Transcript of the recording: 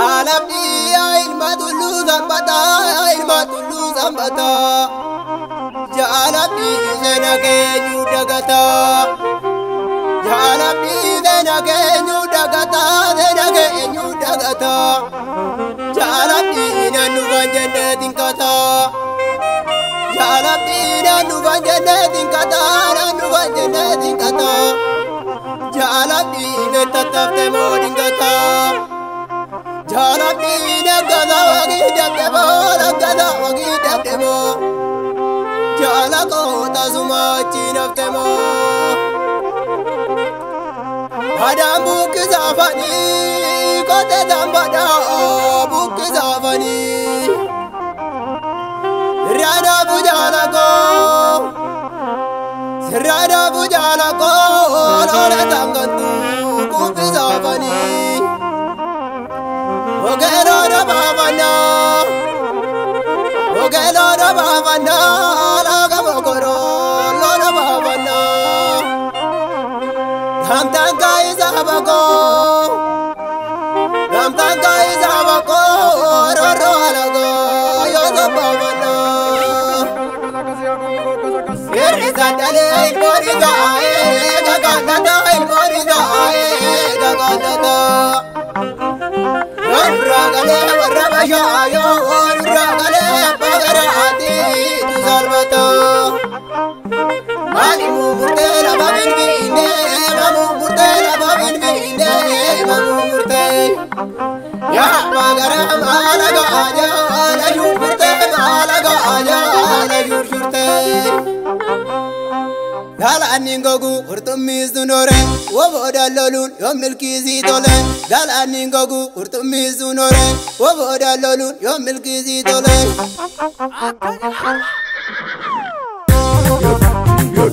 Alabdi ilma tullu zambata, ilma tullu zambata. Alabdi zena kenyu dagata. Alabdi zena kenyu dagata, zena kenyu dagata. Alabdi nanu banjane tingkata. Alabdi nanu banjane tingkata, nanu banjane tingkata. Alabdi metatap temo tingkata. Jalabdi nagada wagi dabdemo, nagada wagi dabdemo. Jalako tazuma chinaftemo. Adam buk zafani, kote zambada buk zafani. Rana bujalako, rana bujalako, lora tangantu buk zafani. Ogelo na babana, ogelo na babana, laga bogoro, lona babana. Hamtanga izabako, hamtanga izabako, roro alago, yoga babana. Eriza dale ilmoriza, gaganda ilmoriza, gaganda. Ragale warabasha yo ragale pagarati tuzalbata mani murte la babin binde mamu murte la babin binde mamu murte ya pagara malaga aja la yurte malaga aja la yurte Galani ngogu urtumiz dunore woboda lolun yomilkizi tole Galani ngogu urtumiz dunore woboda lolun yomilkizi tole Yo